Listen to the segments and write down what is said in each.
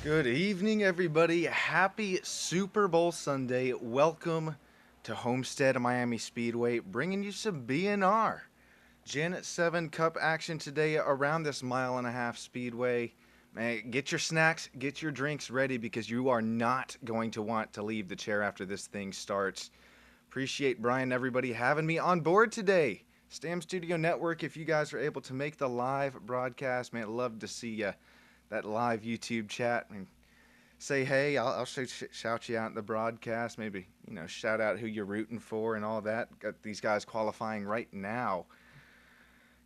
Good evening, everybody. Happy Super Bowl Sunday. Welcome to Homestead Miami Speedway, bringing you some BNR. Gen 7 Cup action today around this mile-and-a-half speedway. Man, get your snacks, get your drinks ready because you are not going to want to leave the chair after this thing starts. Appreciate Brian and everybody having me on board today. Stam Studio Network, if you guys are able to make the live broadcast, man, I'd love to see you. That live YouTube chat. And say hey. I'll shout you out in the broadcast. Maybe, shout out who you're rooting for and all that. Got these guys qualifying right now.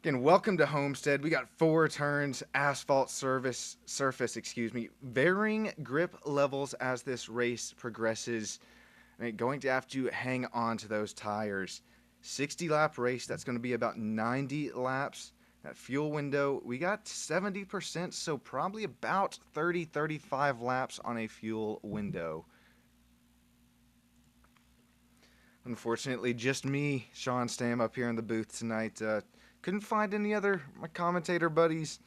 Again, welcome to Homestead. We got 4 turns, asphalt surface, varying grip levels as this race progresses. I mean, going to have to hang on to those tires. 60-lap race, that's going to be about 90 laps. That fuel window, we got 70%, so probably about 30-35 laps on a fuel window. Unfortunately, just me, Sean Stam, up here in the booth tonight. Couldn't find any other my commentator buddies.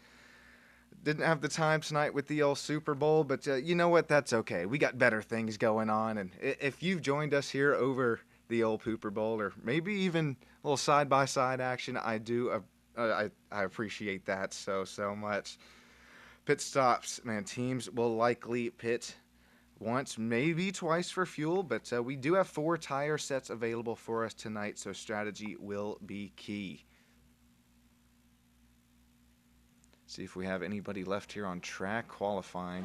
Didn't have the time tonight with the old Super Bowl, but you know what? That's okay. We got better things going on, and if you've joined us here over the old Pooper Bowl, or maybe even a little side-by-side action, I appreciate that so much. Pit stops, man. Teams will likely pit once, maybe twice for fuel, but we do have 4 tire sets available for us tonight, so strategy will be key. See if we have anybody left here on track qualifying.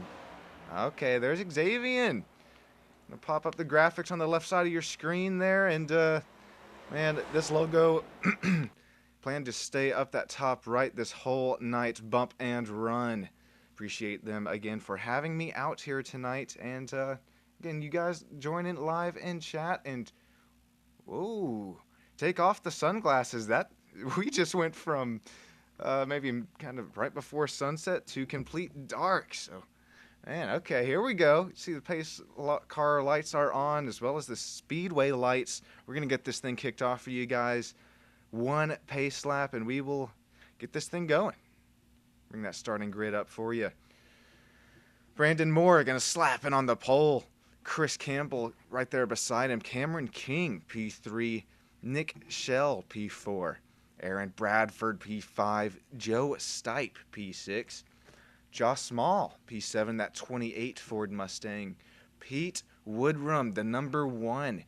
Okay, there's Xavier. Gonna pop up the graphics on the left side of your screen there, and man, this logo. Plan to stay up that top right this whole night. Bump and run. Appreciate them again for having me out here tonight. And again, you guys join in live in chat. And whoa, take off the sunglasses. That we just went from maybe kind of right before sunset to complete dark. So, man, okay, here we go. See the pace car lights are on as well as the Speedway lights. We're gonna get this thing kicked off for you guys. 1 pace lap, and we will get this thing going. Bring that starting grid up for you. Brandon Moore going to slap it on the pole. Chris Campbell right there beside him. Cameron King, P3. Nick Shell, P4. Aaron Bradford, P5. Joe Stipe, P6. Josh Small, P7, that 28 Ford Mustang. Pete Woodrum, the number 1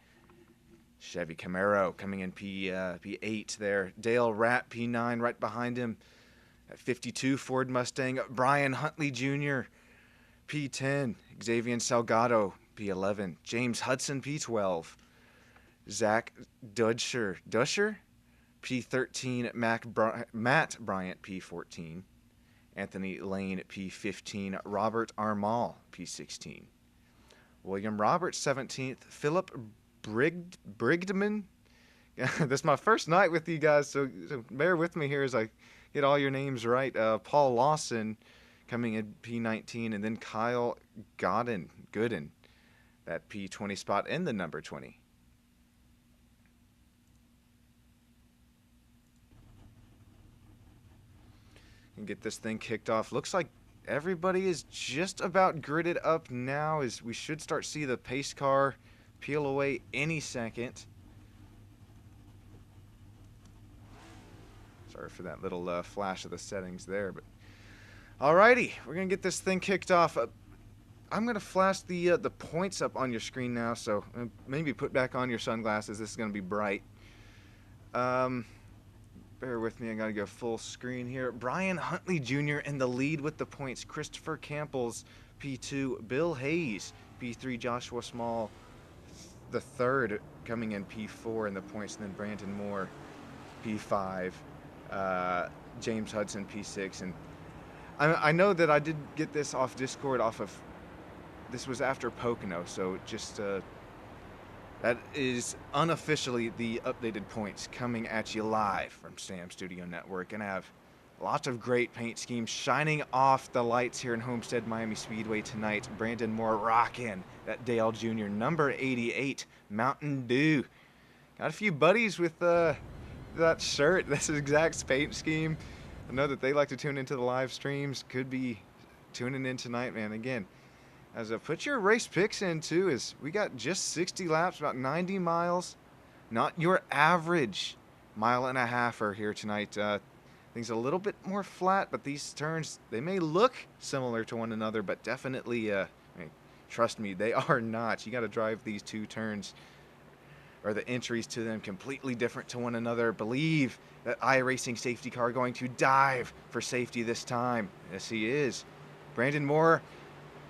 Chevy Camaro coming in P8 there. Dale Ratt, P9 right behind him. At 52 Ford Mustang. Brian Huntley Jr., P10. Xavier Salgado, P11. James Hudson, P12. Zach Dusher, P13. Matt Bryant, P14. Anthony Lane, P15. Robert Armal, P16. William Roberts, 17th. Philip Brigdman. This is my first night with you guys, so bear with me here as I get all your names right. Paul Lawson coming in P19, and then Kyle Gooden, that P20 spot in the number 20. And get this thing kicked off. Looks like everybody is just about gridded up now, as we should start see the pace car peel away any second. Sorry for that little flash of the settings there, but alrighty, we're gonna get this thing kicked off. I'm gonna flash the points up on your screen now, so maybe put back on your sunglasses. This is gonna be bright. Bear with me. I gotta go full screen here. Brian Huntley Jr. in the lead with the points. Christopher Campbell's P2. Bill Hayes, P3. Joshua Small, the third, coming in P4 in the points, and then Brandon Moore, P5, James Hudson, P6, and I know that I did get this off Discord this was after Pocono, so just that is unofficially the updated points coming at you live from Stam Studio Network, and I have lots of great paint schemes shining off the lights here in Homestead Miami Speedway tonight. Brandon Moore rocking that Dale Jr. number 88 Mountain Dew. Got a few buddies with that shirt. That's his exact paint scheme. I know that they like to tune into the live streams. Could be tuning in tonight, man. Again, As put your race picks in too, is we got just 60 laps, about 90 miles. Not your average mile and a halfer here tonight. Things a little bit more flat, but these turns, they may look similar to one another, but definitely, I mean, trust me, they are not. You got to drive these two turns, or the entries to them, completely different to one another. Believe that iRacing safety car going to dive for safety this time. Yes, he is. Brandon Moore,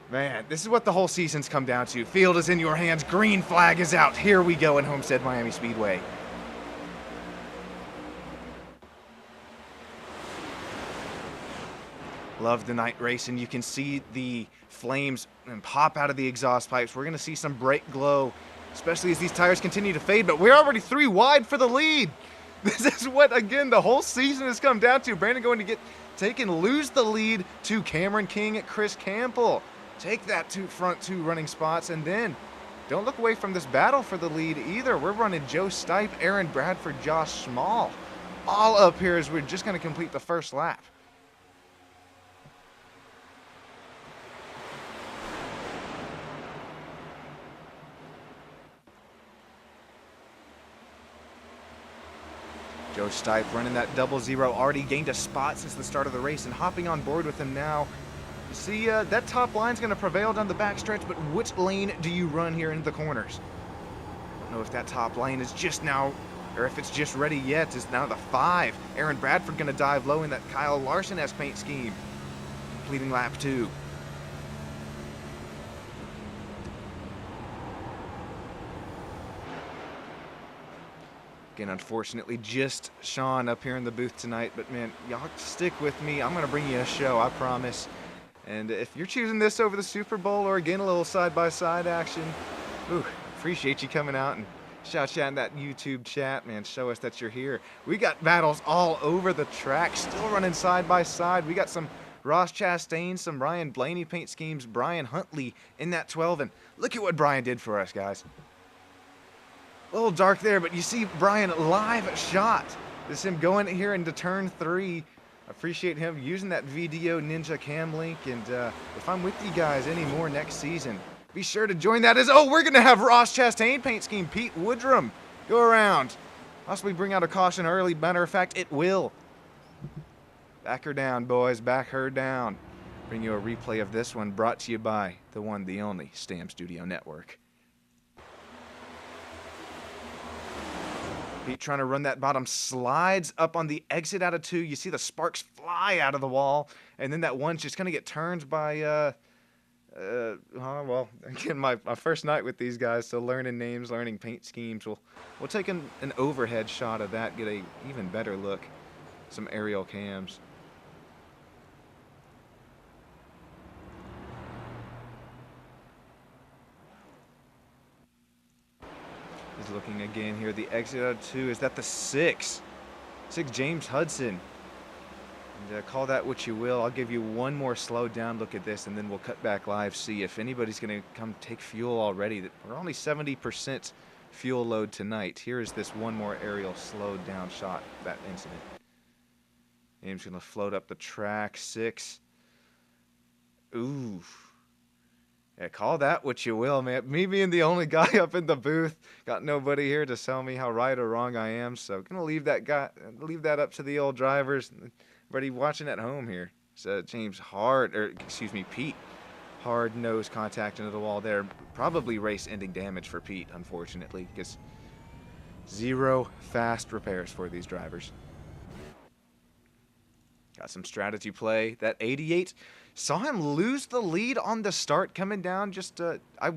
man, this is what the whole season's come down to. Field is in your hands. Green flag is out. Here we go in Homestead Miami Speedway. Love the night racing. You can see the flames pop out of the exhaust pipes. We're going to see some brake glow, especially as these tires continue to fade, but we're already 3 wide for the lead. This is what, again, the whole season has come down to. Brandon going to get taken, lose the lead to Cameron King at Chris Campbell. Take that front 2 running spots, and then don't look away from this battle for the lead either. We're running Joe Stipe, Aaron Bradford, Josh Small, all up here as we're just going to complete the first lap. Joe Stipe running that 0-0, already gained a spot since the start of the race and hopping on board with him now. You see, that top line's going to prevail down the backstretch, but which lane do you run here into the corners? I don't know if that top lane is just now, or if it's just ready yet. It's now the 5. Aaron Bradford going to dive low in that Kyle Larson-esque paint scheme. Completing lap 2. Again, unfortunately, just Sean up here in the booth tonight, but man, y'all stick with me. I'm going to bring you a show, I promise. And if you're choosing this over the Super Bowl, or again, a little side-by-side action, appreciate you coming out and shout in that YouTube chat, man. Show us that you're here. We got battles all over the track, still running side-by-side. We got some Ross Chastain, some Ryan Blaney paint schemes, Brian Huntley in that 12, and look at what Brian did for us, guys. A little dark there, but you see Brian live shot. This is him going here into turn 3. Appreciate him using that VDO Ninja Cam Link, and if I'm with you guys anymore next season, be sure to join that. We're going to have Ross Chastain paint scheme, Pete Woodrum, go around. Possibly bring out a caution early. Matter of fact, it will. Back her down, boys. Back her down. Bring you a replay of this one brought to you by the one, the only Stam Studio Network. Pete trying to run that bottom, slides up on the exit out of 2. You see the sparks fly out of the wall, and then that one's just going to get turned by, well, again, my first night with these guys, so learning names, learning paint schemes. We'll take an overhead shot of that, get a even better look, some aerial cams. Is looking again here. The exit out of 2. Is that the 6? 6 James Hudson. And call that what you will. I'll give you one more slow down look at this, and then we'll cut back live, see if anybody's going to come take fuel already. We're only 70% fuel load tonight. Here is this one more aerial slowed down shot of that incident. James going to float up the track. 6. Ooh. Yeah, call that what you will, man. Me being the only guy up in the booth, got nobody here to tell me how right or wrong I am. So gonna leave that up to the old drivers. Everybody watching at home here. So James Pete, hard nose contact into the wall there. Probably race-ending damage for Pete, unfortunately, because 0 fast repairs for these drivers. Got some strategy play. That 88. Saw him lose the lead on the start coming down. Just I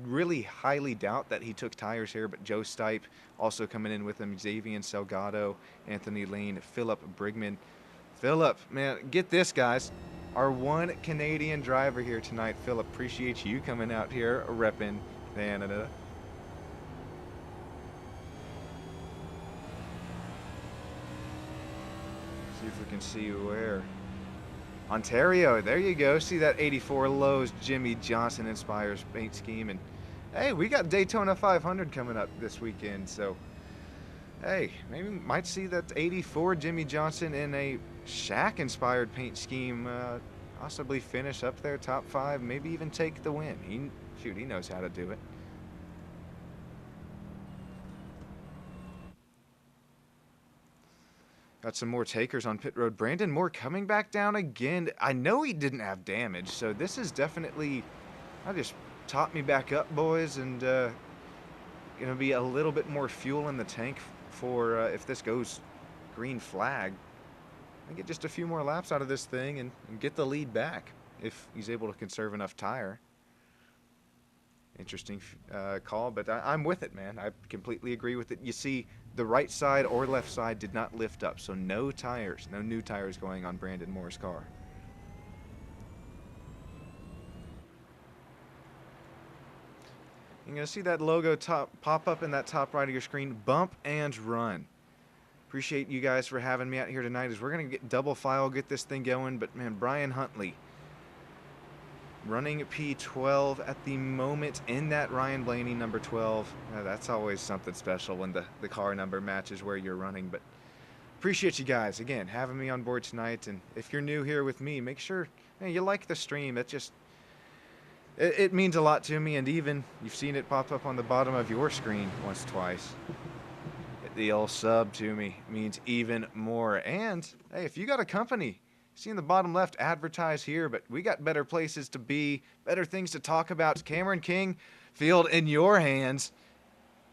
really highly doubt that he took tires here, but Joe Stipe also coming in with him. Xavier Salgado, Anthony Lane, Philip Brigman. Philip, man, get this, guys. Our one Canadian driver here tonight. Philip, appreciate you coming out here repping Canada. See if we can see where. Ontario, there you go. See that 84 Lowe's Jimmy Johnson inspires paint scheme. And hey, we got Daytona 500 coming up this weekend. So, hey, maybe we might see that 84 Jimmy Johnson in a Shaq inspired paint scheme. possibly finish up there top 5, maybe even take the win. He knows how to do it. Got some more takers on pit road. Brandon Moore coming back down again. I know he didn't have damage, so this is definitely, I just top me back up, boys, and gonna be a little bit more fuel in the tank for if this goes green flag. I get just a few more laps out of this thing and get the lead back if he's able to conserve enough tire. Interesting call, but I'm with it, man. I completely agree with it. You see, the right side or left side did not lift up, so no tires, no new tires going on Brandon Moore's car. You're going to see that logo pop up in that top right of your screen, Bump and Run. Appreciate you guys for having me out here tonight as we're going to get double file, get this thing going. But, man, Brian Huntley running P12 at the moment in that Ryan Blaney number 12. That's always something special when the car number matches where you're running. But appreciate you guys, again, having me on board tonight. And if you're new here with me, make sure you like the stream. It means a lot to me, and even you've seen it pop up on the bottom of your screen once, twice. The old sub to me means even more. And hey, if you got a company, see in the bottom left, advertise here, but we got better places to be, better things to talk about. Cameron King, field in your hands.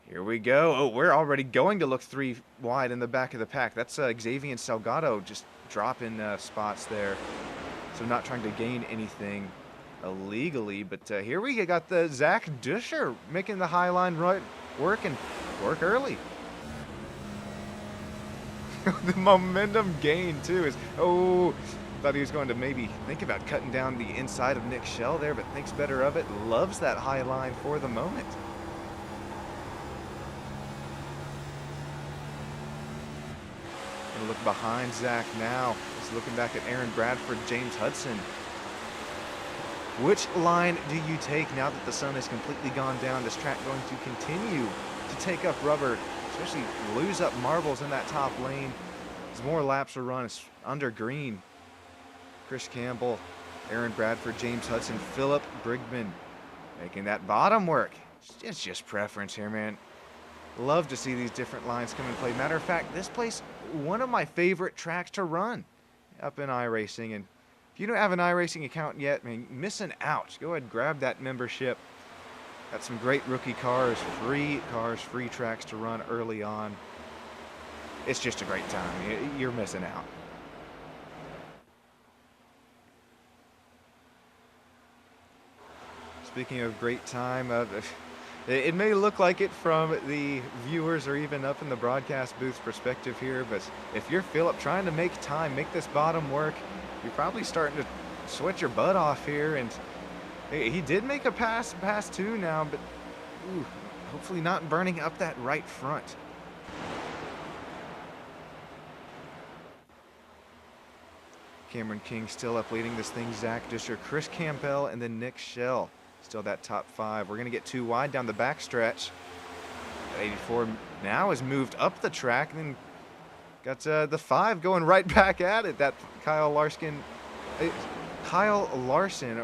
Here we go. Oh, we're already going to look 3 wide in the back of the pack. That's Xavier Salgado just dropping spots there. So not trying to gain anything illegally, but here we got the Zach Duscher making the high line right work and work early. The momentum gain too is, thought he was going to maybe think about cutting down the inside of Nick Shell there, but thinks better of it. Loves that high line for the moment. Gonna look behind Zach now. Just looking back at Aaron Bradford, James Hudson. Which line do you take now that the sun has completely gone down? This track going to continue to take up rubber, especially lose up marbles in that top lane as more laps are run. It's under green. Chris Campbell, Aaron Bradford, James Hudson, Philip Brigman making that bottom work. It's just preference here, man. Love to see these different lines come and play. Matter of fact, this place, one of my favorite tracks to run up in iRacing. And if you don't have an iRacing account yet, man, missing out. Go ahead and grab that membership. Got some great rookie cars, free tracks to run early on. It's just a great time. You're missing out. Speaking of great time, it may look like it from the viewers or even up in the broadcast booth perspective here, but if you're Philip trying to make time, make this bottom work, you're probably starting to sweat your butt off here. And he did make a pass 2 now, but hopefully not burning up that right front. Cameron King still up leading this thing. Zach Disher, Chris Campbell, and then Nick Shell. Still that top 5. We're going to get 2 wide down the back stretch. 84 now has moved up the track and then got the 5 going right back at it. That Kyle Larson,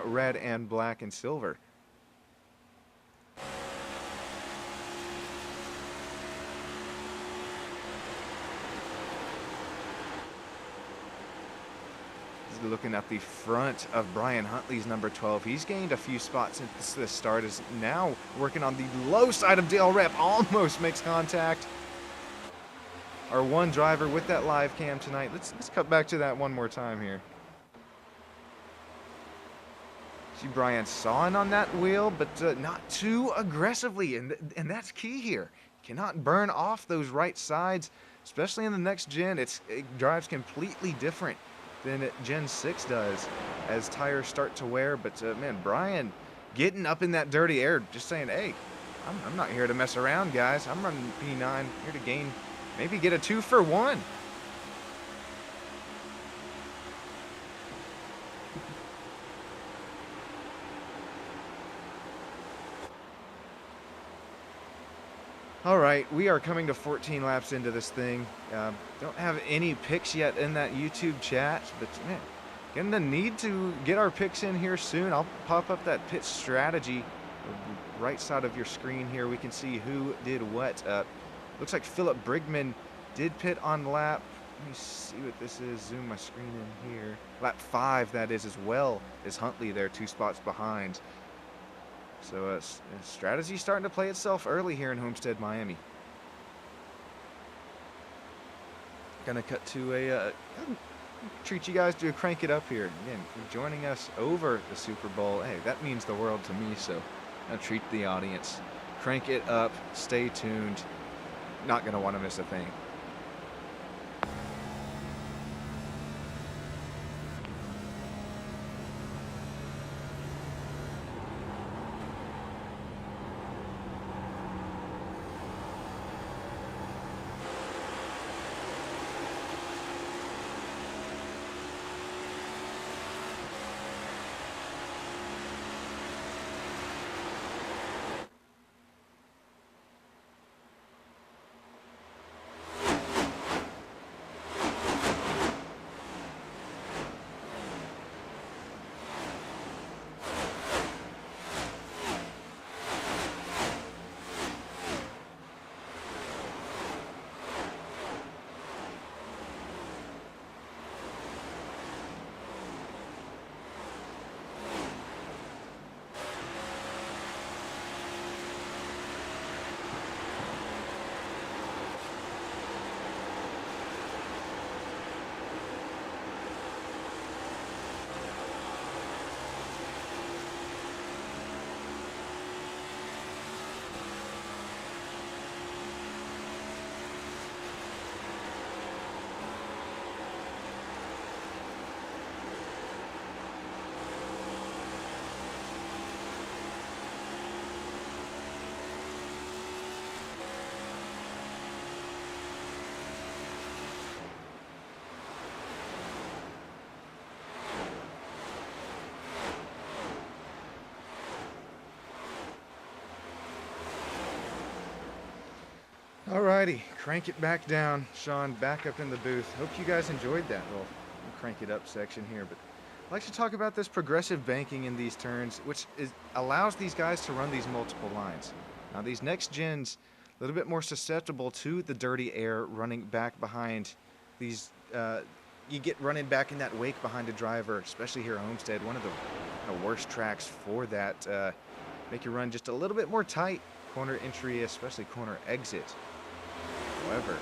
red and black and silver. Looking at the front of Brian Huntley's number 12. He's gained a few spots since the start. Is now working on the low side of Dale Rep. Almost makes contact. Our one driver with that live cam tonight. Let's cut back to that one more time here. See Brian sawing on that wheel, but not too aggressively, and that's key here. Cannot burn off those right sides, especially in the next gen. It drives completely different than Gen 6 does as tires start to wear. But man, Brian getting up in that dirty air, just saying, hey, I'm not here to mess around, guys. I'm running P9 here to gain, maybe get a 2 for 1. All right, we are coming to 14 laps into this thing. Don't have any picks yet in that YouTube chat, but man, Gonna need to get our picks in here soon. I'll pop up that pit strategy. Right side of your screen here, we can see who did what. Looks like Philip Brigman did pit on lap. Let me see what this is. Zoom my screen in here. Lap 5, that is, as well as Huntley there, 2 spots behind. So strategy starting to play itself early here in Homestead, Miami. Gonna cut to a treat you guys to crank it up here. Again, if you're joining us over the Super Bowl, hey, that means the world to me, so I'll treat the audience. Crank it up, stay tuned. Not gonna want to miss a thing. Alrighty, crank it back down. Sean, back up in the booth. Hope you guys enjoyed that little crank it up section here. But I'd like to talk about this progressive banking in these turns, which allows these guys to run these multiple lines. Now, these next gens, a little bit more susceptible to the dirty air running back behind these. You get running back in that wake behind a driver, especially here at Homestead, one of the worst tracks for that. Make you run just a little bit more tight, corner entry, especially corner exit. However,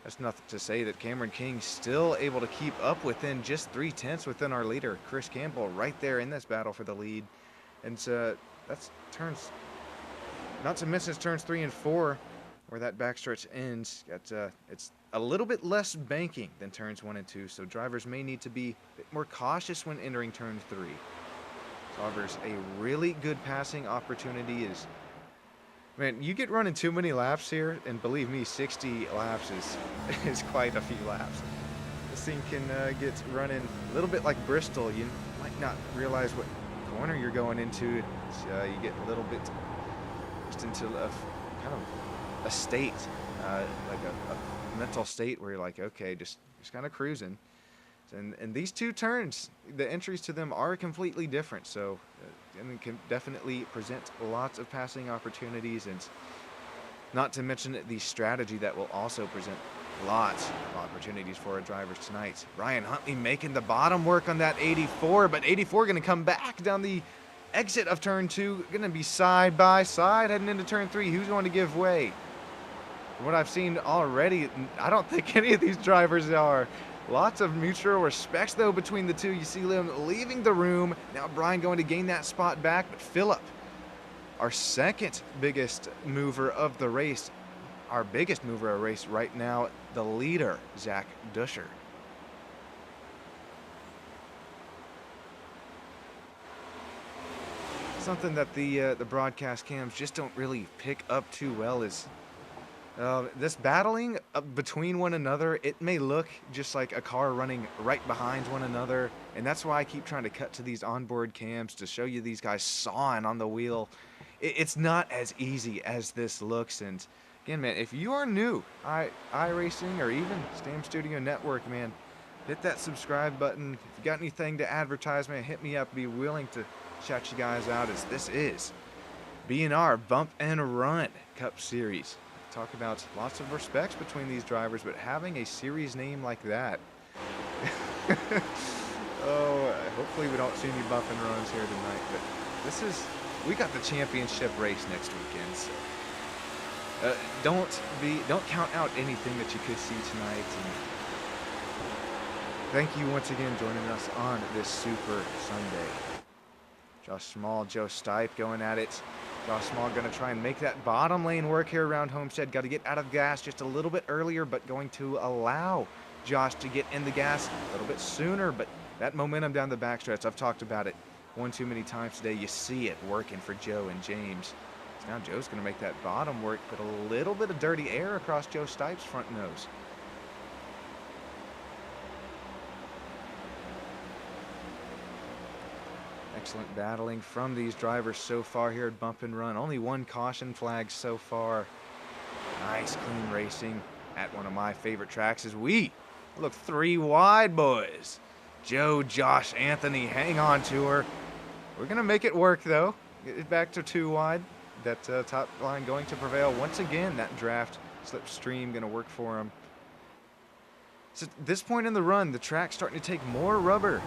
that's nothing to say that Cameron King's still able to keep up within just 3/10 within our leader, Chris Campbell, right there in this battle for the lead. And that's turns, not to mention turns 3 and 4, where that backstretch ends. It's a little bit less banking than turns 1 and 2, so drivers may need to be a bit more cautious when entering turn 3. However, a really good passing opportunity is. Man, you get running too many laps here, and believe me, 60 laps is quite a few laps. This thing can get running a little bit like Bristol. You might not realize what corner you're going into. You get a little bit just into a kind of a state, like a mental state where you're like, okay, just kind of cruising. And these two turns, the entries to them are completely different, so and can definitely present lots of passing opportunities, and not to mention the strategy that will also present lots of opportunities for our drivers tonight. Ryan Huntley making the bottom work on that 84, but 84 going to come back down the exit of turn 2, going to be side by side heading into turn 3. Who's going to give way? From what I've seen already, I don't think any of these drivers are. Lots of mutual respects, though, between the two. You see them leaving the room. Now Brian going to gain that spot back. But Philip, our second biggest mover of the race, our biggest mover of the race right now, the leader, Zach Duscher. Something that the broadcast cams just don't really pick up too well is this battling between one another. It may look just like a car running right behind one another, and that's why I keep trying to cut to these onboard cams to show you these guys sawing on the wheel. It's not as easy as this looks. And again, man, if you are new, iRacing or even Stam Studio Network, man, hit that subscribe button. If you got anything to advertise, man, hit me up. Be willing to shout you guys out, as this is B&R Bump and Run Cup Series. Talk about lots of respects between these drivers, but having a series name like that. Oh, hopefully we don't see any bump and runs here tonight, but we got the championship race next weekend, so don't count out anything that you could see tonight. And thank you once again joining us on this Super Sunday. Josh Small, Joe Stipe going at it. Josh Small going to try and make that bottom lane work here around Homestead. Got to get out of gas just a little bit earlier, but going to allow Josh to get in the gas a little bit sooner. But that momentum down the backstretch, I've talked about it one too many times today. You see it working for Joe and James. So now Joe's going to make that bottom work, but a little bit of dirty air across Joe Stipe's front nose. Excellent battling from these drivers so far here at Bump and Run. Only one caution flag so far. Nice clean racing at one of my favorite tracks as we look 3 wide, boys. Joe, Josh, Anthony, hang on to her. We're going to make it work, though. Get it back to 2 wide. That top line going to prevail. Once again, that draft slipstream going to work for him. So at this point in the run, the track's starting to take more rubber.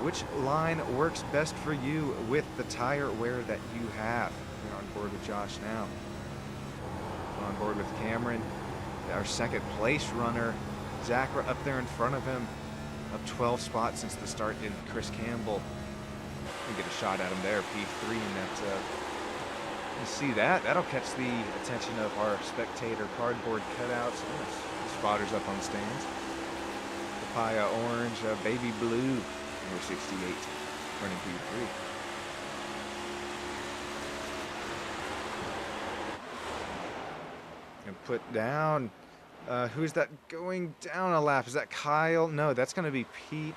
Which line works best for you with the tire wear that you have? We're on board with Josh now. We're on board with Cameron, our second place runner. Zach up there in front of him, up 12 spots since the start in Chris Campbell. We get a shot at him there, P3, and that. You see that? That'll catch the attention of our spectator cardboard cutouts. The spotters up on the stands. Papaya orange, baby blue, number 68, running P3. And put down. Who's that going down a lap? Is that Kyle? No, that's going to be Pete.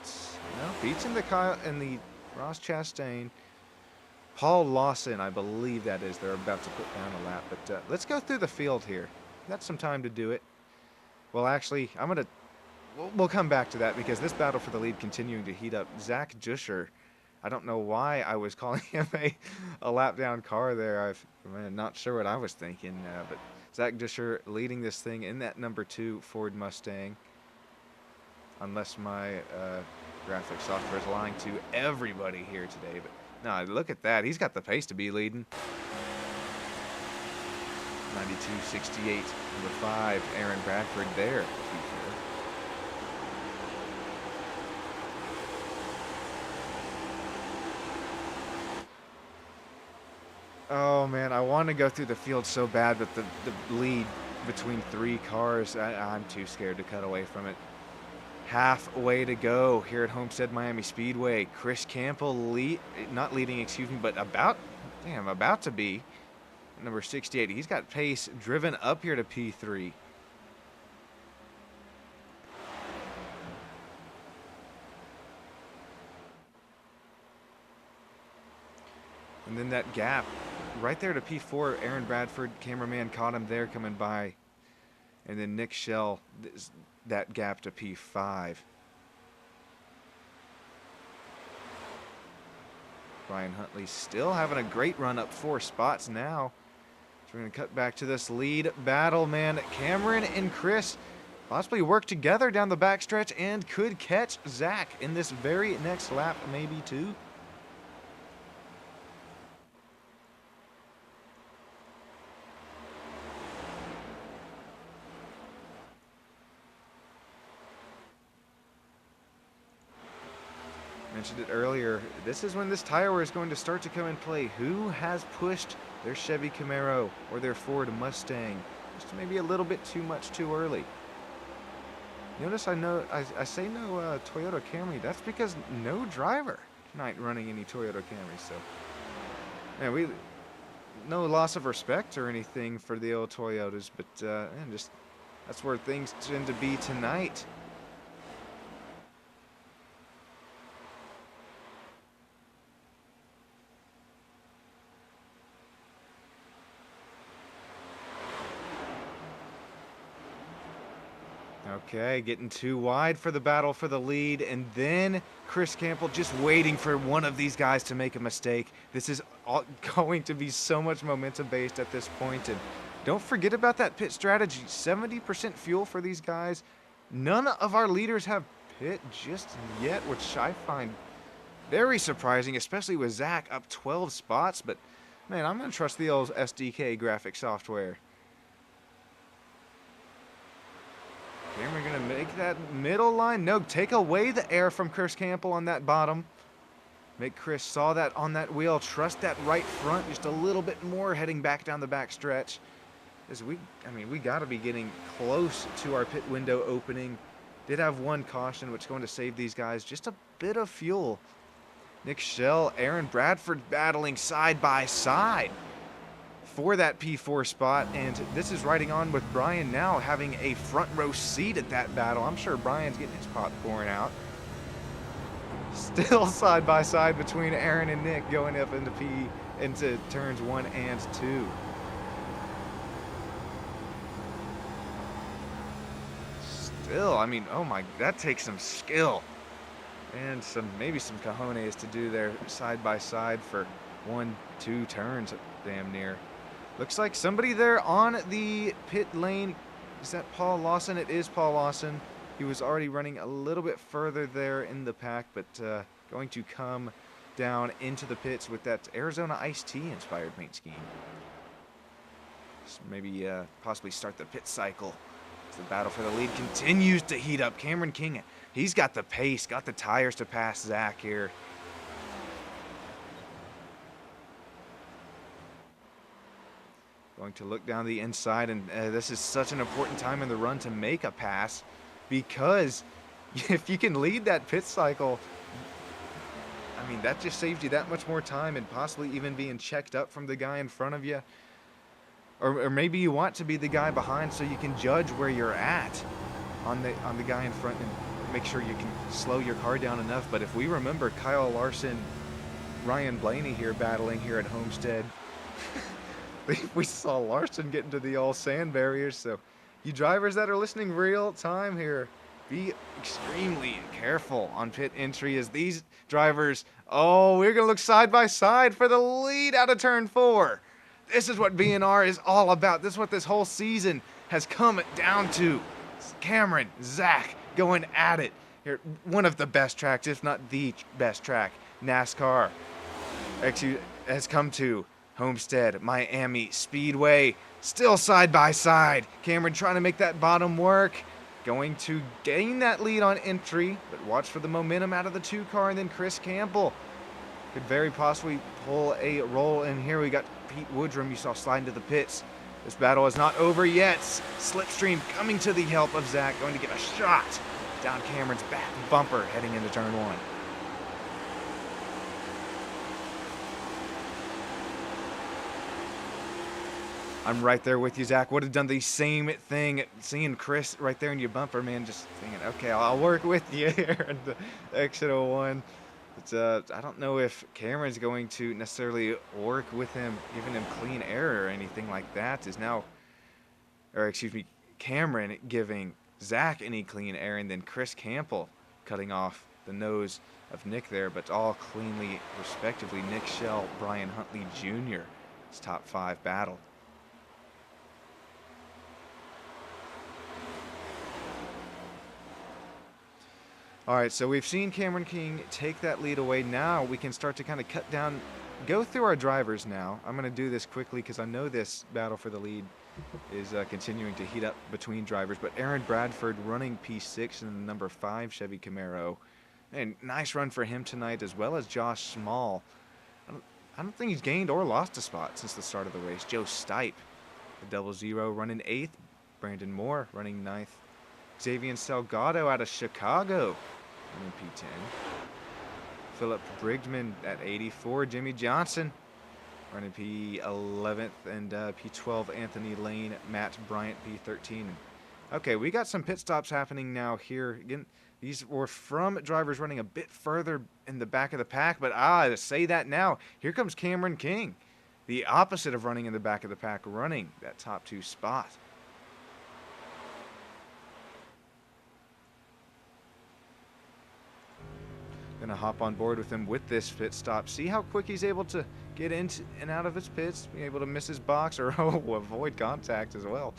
No, Pete's in the Ross Chastain. Paul Lawson, I believe that is. They're about to put down a lap. But let's go through the field here. That's some time to do it. Well, actually, we'll come back to that because this battle for the lead continuing to heat up. Zach Juscher, I don't know why I was calling him a lap down car there. I'm not sure what I was thinking, but Zach Juscher leading this thing in that number 2 Ford Mustang. Unless my graphic software is lying to everybody here today. But no, look at that. He's got the pace to be leading. 92.68, number 5, Aaron Bradford there. Oh man, I want to go through the field so bad, but the lead between 3 cars, I'm too scared to cut away from it. Halfway to go here at Homestead Miami Speedway. Chris Campbell not leading, excuse me, but about to be number 68. He's got pace driven up here to P3. And then that gap right there to P4, Aaron Bradford, cameraman caught him there coming by. And then Nick Schell, that gap to P5. Brian Huntley still having a great run, up 4 spots now. So we're going to cut back to this lead battle, man. Cameron and Chris possibly work together down the backstretch and could catch Zach in this very next lap, maybe too. Mentioned it earlier, this is when this tire wear is going to start to come in play. Who has pushed their Chevy Camaro or their Ford Mustang just maybe a little bit too much too early? Notice I say no Toyota Camry. That's because no driver tonight running any Toyota Camry. So, man, no loss of respect or anything for the old Toyotas, but just that's where things tend to be tonight. Okay, getting too wide for the battle for the lead, and then Chris Campbell just waiting for one of these guys to make a mistake. This is all going to be so much momentum based at this point, and don't forget about that pit strategy. 70% fuel for these guys. None of our leaders have pit just yet, which I find very surprising, especially with Zach up 12 spots, but man, I'm going to trust the old SDK graphic software. Cameron going to make that middle line. No, take away the air from Chris Campbell on that bottom. Make Chris saw that on that wheel. Trust that right front just a little bit more heading back down the back stretch. As we got to be getting close to our pit window opening. Did have one caution, which is going to save these guys just a bit of fuel. Nick Schell, Aaron Bradford battling side by side for that P4 spot, and this is riding on with Brian now having a front row seat at that battle. I'm sure Brian's getting his popcorn out. Still side by side between Aaron and Nick going up into turns 1 and 2. Still, I mean, oh my, that takes some skill and maybe some cojones to do there side by side for 1-2 turns damn near. Looks like somebody there on the pit lane. Is that Paul Lawson? It is Paul Lawson. He was already running a little bit further there in the pack, but going to come down into the pits with that Arizona Iced Tea inspired paint scheme. So maybe possibly start the pit cycle as the battle for the lead continues to heat up. Cameron King, he's got the pace, got the tires to pass Zach here. Going to look down the inside, and this is such an important time in the run to make a pass, because if you can lead that pit cycle, I mean, that just saves you that much more time and possibly even being checked up from the guy in front of you. Or maybe you want to be the guy behind so you can judge where you're at on the guy in front and make sure you can slow your car down enough. But if we remember Kyle Larson, Ryan Blaney here battling here at Homestead, we saw Larson get into the all sand barriers. So you drivers that are listening real time here, be extremely careful on pit entry as these drivers, oh, we're going to look side by side for the lead out of turn 4. This is what BNR is all about. This is what this whole season has come down to. Cameron, Zach going at it. Here, one of the best tracks, if not the best track, NASCAR has come to. Homestead, Miami, Speedway, still side by side. Cameron trying to make that bottom work. Going to gain that lead on entry, but watch for the momentum out of the 2 car, and then Chris Campbell could very possibly pull a roll in here. We got Pete Woodrum, you saw slide into the pits. This battle is not over yet. Slipstream coming to the help of Zach, going to get a shot down Cameron's back bumper heading into turn 1. I'm right there with you, Zach. Would have done the same thing. Seeing Chris right there in your bumper, man, just thinking, okay, I'll work with you here in the exit 01. But I don't know if Cameron's going to necessarily work with him, giving him clean air or anything like that. Cameron giving Zach any clean air, and then Chris Campbell cutting off the nose of Nick there, but all cleanly, respectively. Nick Schell, Brian Huntley Jr. It's top 5 battle. All right, so we've seen Cameron King take that lead away. Now we can start to kind of cut down, go through our drivers now. I'm going to do this quickly because I know this battle for the lead is continuing to heat up between drivers. But Aaron Bradford running P6 in the number 5 Chevy Camaro. And nice run for him tonight, as well as Josh Small. I don't think he's gained or lost a spot since the start of the race. Joe Stipe, the 00 running 8th. Brandon Moore running 9th. Xavier Salgado out of Chicago running P10. Philip Brigdman at 84. Jimmy Johnson running P11th. And P12 Anthony Lane, Matt Bryant P13. Okay, we got some pit stops happening now here. Again, these were from drivers running a bit further in the back of the pack. But to say that now, here comes Cameron King. The opposite of running in the back of the pack, running that top 2 spot. Gonna hop on board with him with this pit stop. See how quick he's able to get into and out of his pits, be able to miss his box or avoid contact as well.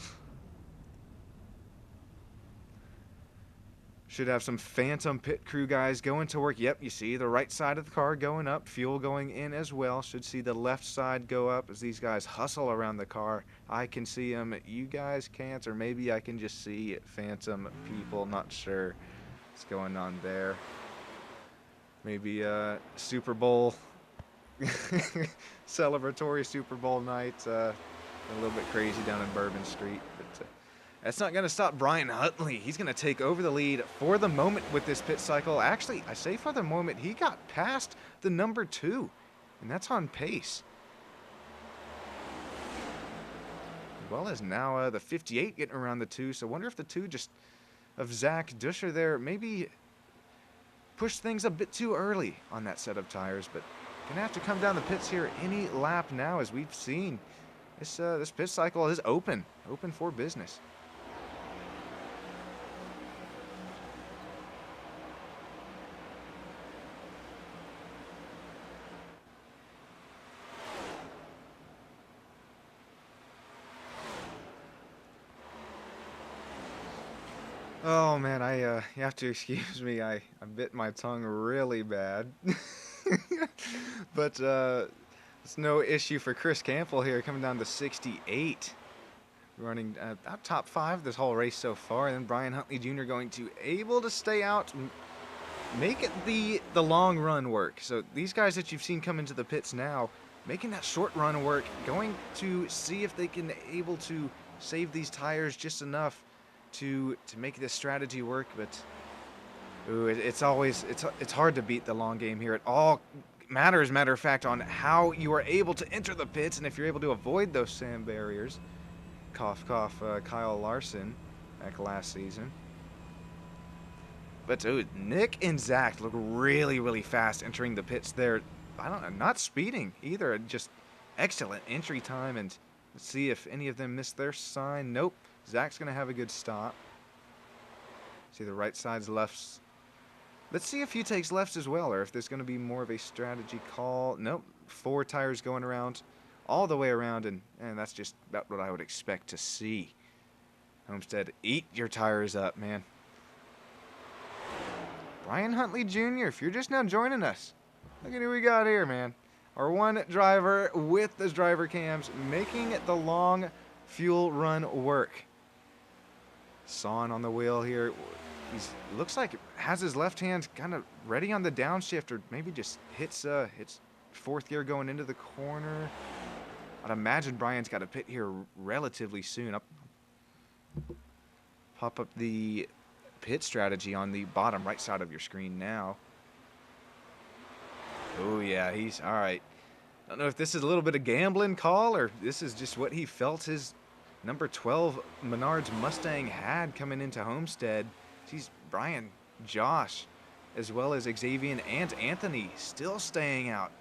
Should have some phantom pit crew guys going to work. Yep, you see the right side of the car going up, fuel going in as well. Should see the left side go up as these guys hustle around the car. I can see them, you guys can't, or maybe I can just see phantom people, not sure what's going on there. Maybe Super Bowl, celebratory Super Bowl night, a little bit crazy down in Bourbon Street. But that's not going to stop Brian Huntley. He's going to take over the lead for the moment with this pit cycle. Actually, I say for the moment, he got past the number 2, and that's on pace. As well as now the 58 getting around the 2, so I wonder if the 2 just of Zach Duscher there maybe pushed things a bit too early on that set of tires, but gonna have to come down the pits here any lap now. As we've seen, this pit cycle is open for business. Oh man, you have to excuse me. I bit my tongue really bad. But it's no issue for Chris Campbell here, coming down to 68. Running out top 5 this whole race so far. And then Brian Huntley Jr. going to able to stay out, make it the long run work. So these guys that you've seen come into the pits now, making that short run work, going to see if they can able to save these tires just enough to make this strategy work. But ooh, it's hard to beat the long game here. It all matters, matter of fact, on how you are able to enter the pits and if you're able to avoid those sand barriers. Cough, cough, Kyle Larson back last season. But ooh, Nick and Zach look really, really fast entering the pits there. I don't know, not speeding either, just excellent entry time. And let's see if any of them missed their sign. Nope. Zach's going to have a good stop. See the right side's lefts. Let's see if he takes lefts as well, or if there's going to be more of a strategy call. Nope. 4 tires going around, all the way around, and that's just about what I would expect to see. Homestead, eat your tires up, man. Brian Huntley Jr., if you're just now joining us, look at who we got here, man. Our one driver with those driver cams, making the long fuel run work. Son on the wheel here. He's looks like has his left hand kind of ready on the downshift, or maybe just hits 4th gear going into the corner. I'd imagine Brian's got a pit here relatively soon. Pop up the pit strategy on the bottom right side of your screen now. Oh yeah, he's all right. I don't know if this is a little bit of gambling call, or this is just what he felt his number 12 Menards Mustang had coming into Homestead. Geez, Brian, Josh, as well as Xavier and Anthony still staying out.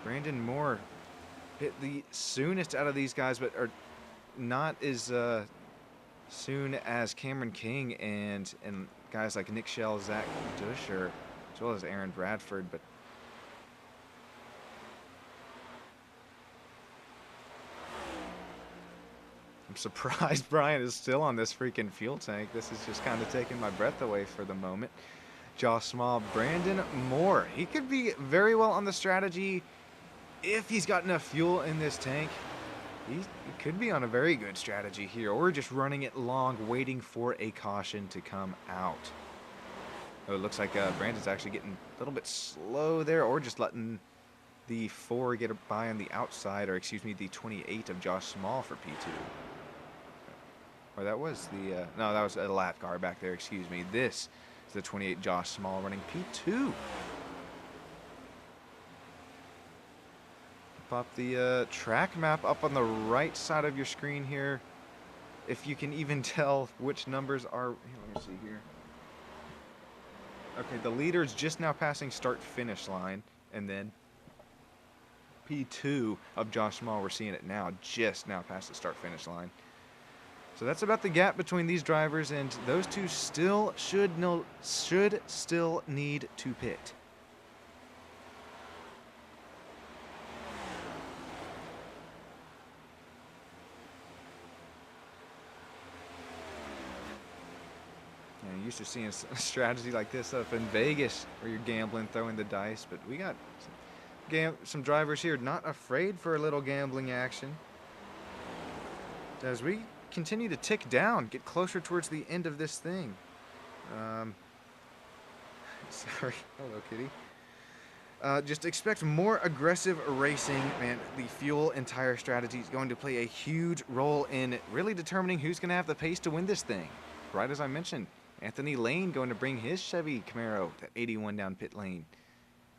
Brandon Moore hit the soonest out of these guys, but are not as soon as Cameron King and guys like Nick Shell, Zach Duscher, as well as Aaron Bradford. But I'm surprised Brian is still on this freaking fuel tank. This is just kind of taking my breath away for the moment. Josh Small, Brandon Moore. He could be very well on the strategy if he's got enough fuel in this tank. He could be on a very good strategy here, or just running it long, waiting for a caution to come out. Oh, it looks like Brandon's actually getting a little bit slow there, or just letting the 4 get by on the outside, or excuse me, the 28 of Josh Small for P2. Or that was the, no, that was a lap car back there, excuse me. This is the 28 Josh Small running P2. Pop the track map up on the right side of your screen here. If you can even tell which numbers are, here, let me see here. Okay, the leader's just now passing start-finish line, and then P2 of Josh Small, we're seeing it now, just now past the start-finish line. So that's about the gap between these drivers, and those two still should still need to pit. Yeah, used to seeing a strategy like this up in Vegas where you're gambling, throwing the dice, but we got some drivers here not afraid for a little gambling action. As we continue to tick down, get closer towards the end of this thing. Sorry. Hello, kitty. Just expect more aggressive racing, man. The fuel and tire strategy is going to play a huge role in really determining who's going to have the pace to win this thing. Right as I mentioned, Anthony Lane going to bring his Chevy Camaro, that 81 down pit lane,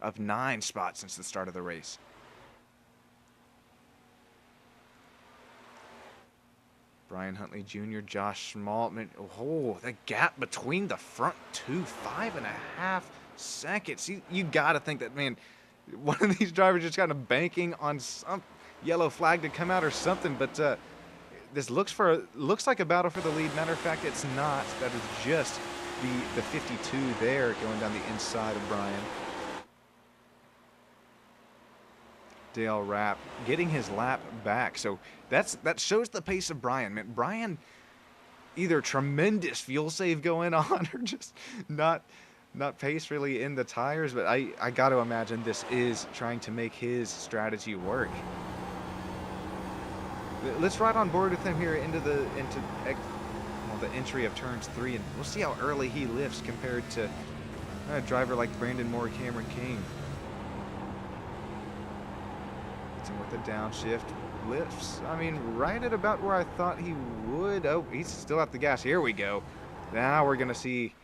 up 9 spots since the start of the race. Brian Huntley Jr., Josh Small. Oh, the gap between the front two, 5.5 seconds. You got to think that, man, one of these drivers just kind of banking on some yellow flag to come out or something. But this looks like a battle for the lead. Matter of fact, it's not. That is just the 52 there going down the inside of Brian. Dale Rapp getting his lap back, so that shows the pace of Brian. Man, Brian, either tremendous fuel save going on or just not pace really in the tires. But I got to imagine this is trying to make his strategy work. Let's ride on board with him here into the entry of turns 3, and we'll see how early he lifts compared to a driver like Brandon Moore, Cameron King. With a downshift, lifts, I mean, right at about where I thought he would. Oh, he's still at the gas. Here we go. Now we're going to see.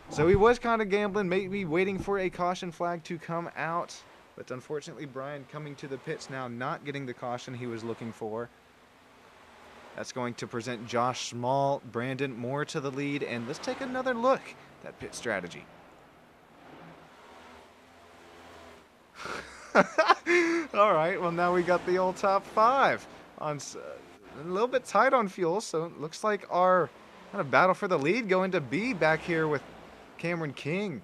So he was kind of gambling, maybe waiting for a caution flag to come out. But unfortunately, Brian coming to the pits now, not getting the caution he was looking for. That's going to present Josh Small, Brandon Moore to the lead. And let's take another look at that pit strategy. All right, well, now we got the old top 5 on a little bit tight on fuel, so it looks like our kind of battle for the lead going to be back here with Cameron King.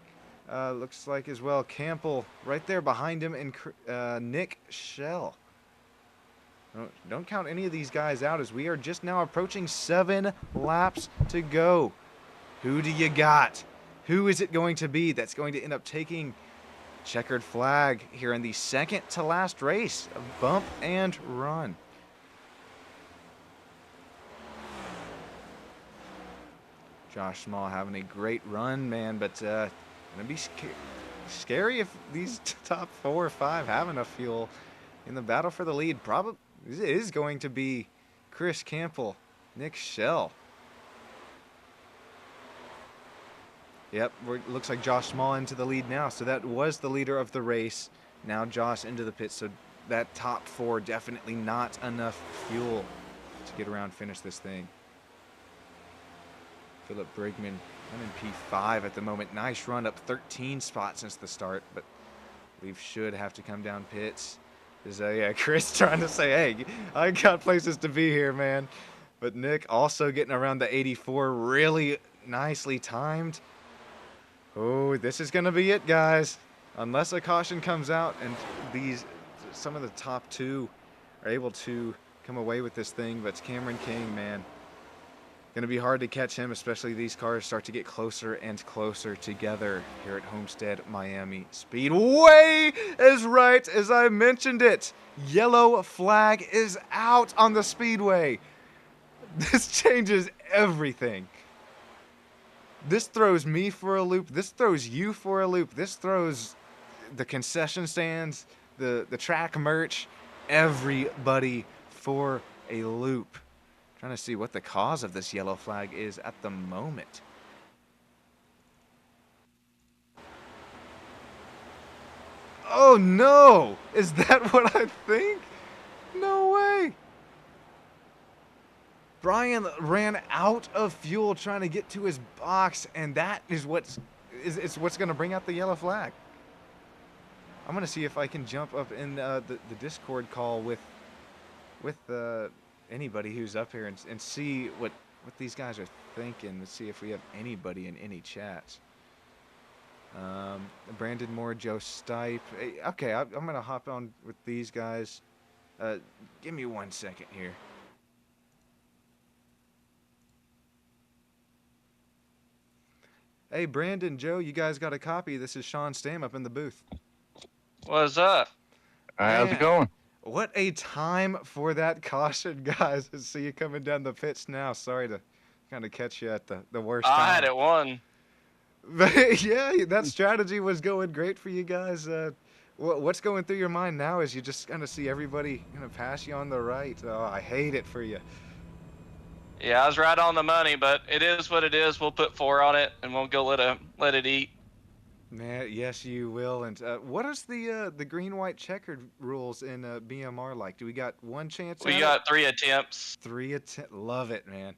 Looks like as well Campbell right there behind him, and Nick Schell. Don't count any of these guys out, as we are just now approaching 7 laps to go. Who do you got? Who is it going to be that's going to end up taking checkered flag here in the second to last race of Bump and Run? Josh Small having a great run, man, but gonna be scary if these top 4 or 5 have enough fuel in the battle for the lead. Probably is going to be Chris Campbell, Nick Schell. Yep, looks like Josh Small into the lead now. So that was the leader of the race. Now Josh into the pit. So that top 4, definitely not enough fuel to get around, finish this thing. Philip Brigman, I'm in P5 at the moment. Nice run, up 13 spots since the start, but I believe should have to come down pits. Yeah, Chris trying to say, hey, I got places to be here, man. But Nick also getting around the 84, really nicely timed. Oh, this is going to be it, guys. Unless a caution comes out and some of the top 2 are able to come away with this thing. But it's Cameron King, man. Going to be hard to catch him, especially these cars start to get closer and closer together here at Homestead Miami Speedway. As right as I mentioned it, yellow flag is out on the Speedway. This changes everything. This throws me for a loop. This throws you for a loop. This throws the concession stands, the track merch, everybody for a loop. Trying to see what the cause of this yellow flag is at the moment. Oh no! Is that what I think? No way! Brian ran out of fuel trying to get to his box, and that is what's going to bring out the yellow flag. I'm going to see if I can jump up in the Discord call with anybody who's up here and see what these guys are thinking. Let's see if we have anybody in any chats. Brandon Moore, Joe Stipe. Hey, okay, I'm going to hop on with these guys. Give me 1 second here. Hey, Brandon, Joe, you guys got a copy. This is Sean Stam up in the booth. What's up? How's it going? What a time for that caution, guys. I see you coming down the pitch now. Sorry to kind of catch you at the worst time. I had it won. But yeah, that strategy was going great for you guys. What's going through your mind now as you just kind of see everybody kind of pass you on the right? Oh, I hate it for you. Yeah, I was right on the money, but it is what it is. We'll put 4 on it, and we'll go let it eat. Man, yes, you will. And what is the green, white, checkered rules in BMR like? Do we got one chance? We got 3 attempts. 3 attempts. Love it, man.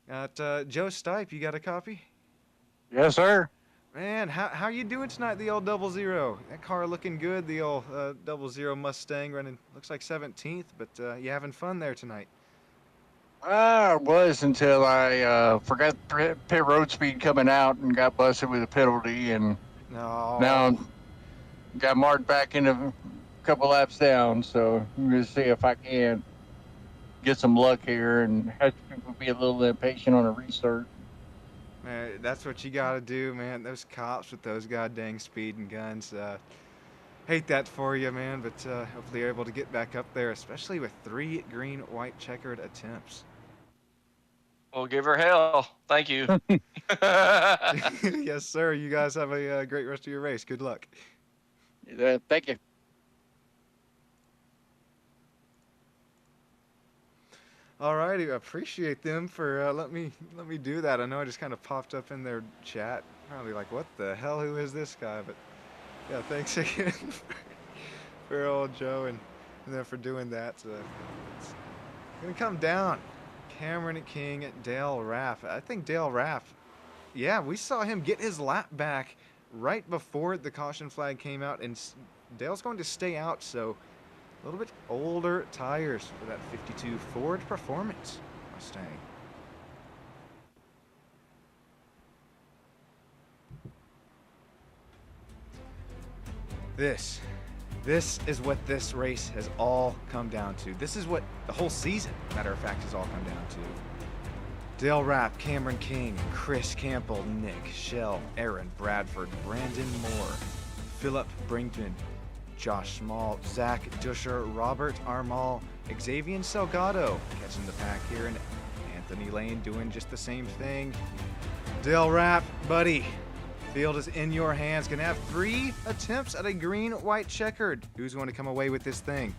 Got Joe Stipe. You got a copy? Yes, sir. Man, how you doing tonight? The old 00. That car looking good. The old 00 Mustang running. Looks like 17th, but you having fun there tonight? I was until I forgot pit road speed coming out and got busted with a penalty, and now got marked back in a couple laps down. So I'm going to see if I can get some luck here and have people be a little impatient on a restart. Man, that's what you got to do, man. Those cops with those goddamn speeding guns. Hate that for you, man, but hopefully you're able to get back up there, especially with 3 green, white, checkered attempts. We'll give her hell. Thank you. Yes, sir. You guys have a great rest of your race. Good luck. Thank you. Alrighty, appreciate them for let me do that. I know I just kind of popped up in their chat. Probably like, what the hell? Who is this guy? But yeah, thanks again for old Joe and then for doing that. It's gonna come down. Cameron King, Dale Raff. I think Dale Raff. Yeah, we saw him get his lap back right before the caution flag came out, and Dale's going to stay out. So a little bit older tires for that 52 Ford Performance Mustang. This is what this race has all come down to. This is what the whole season, matter of fact, has all come down to. Dale Rapp, Cameron King, Chris Campbell, Nick Shell, Aaron Bradford, Brandon Moore, Philip Brinkman, Josh Small, Zach Dusher, Robert Armal, Xavier Salgado catching the pack here, and Anthony Lane doing just the same thing. Dale Rapp, buddy, field is in your hands. Gonna have 3 attempts at a green, white, checkered. Who's going to come away with this thing?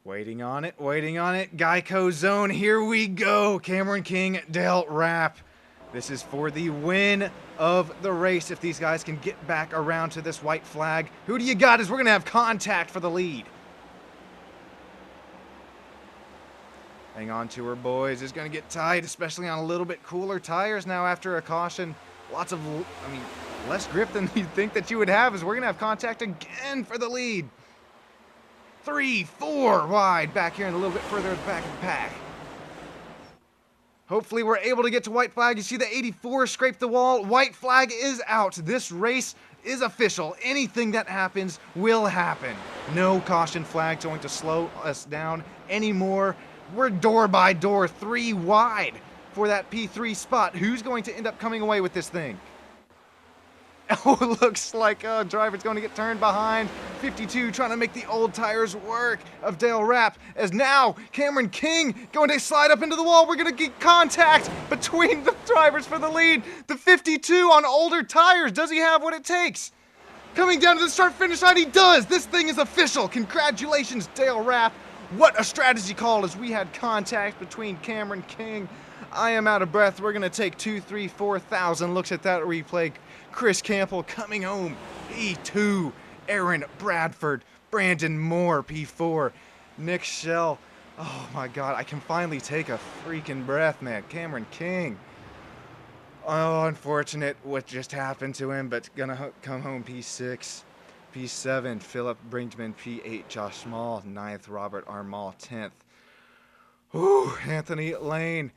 Waiting on it, waiting on it. Geico Zone, here we go. Cameron King, Dale Rapp. This is for the win of the race. If these guys can get back around to this white flag, who do you got? As we're gonna have contact for the lead. Hang on to her, boys. It's going to get tight, especially on a little bit cooler tires now after a caution. Lots of, less grip than you'd think that you would have, as we're going to have contact again for the lead. 3, 4 wide back here and a little bit further back of the pack. Hopefully we're able to get to white flag. You see the 84 scrape the wall. White flag is out. This race is official. Anything that happens will happen. No caution flag going to slow us down anymore. We're door by door, 3 wide for that P3 spot. Who's going to end up coming away with this thing? Oh, it looks like a driver's going to get turned behind. 52 trying to make the old tires work of Dale Rapp, as now Cameron King going to slide up into the wall. We're going to get contact between the drivers for the lead. The 52 on older tires. Does he have what it takes? Coming down to the start-finish line, he does. This thing is official. Congratulations, Dale Rapp. What a strategy call, as we had contact between Cameron King. I am out of breath. We're going to take 2, 3, 4,000 looks at that replay. Chris Campbell coming home, P2. Aaron Bradford, Brandon Moore, P4. Nick Shell. Oh my God, I can finally take a freaking breath, man. Cameron King. Oh, unfortunate what just happened to him, but gonna come home P6. P7, Philip Brinkman. P8, Josh Small. 9th, Robert Armall. 10th, Anthony Lane.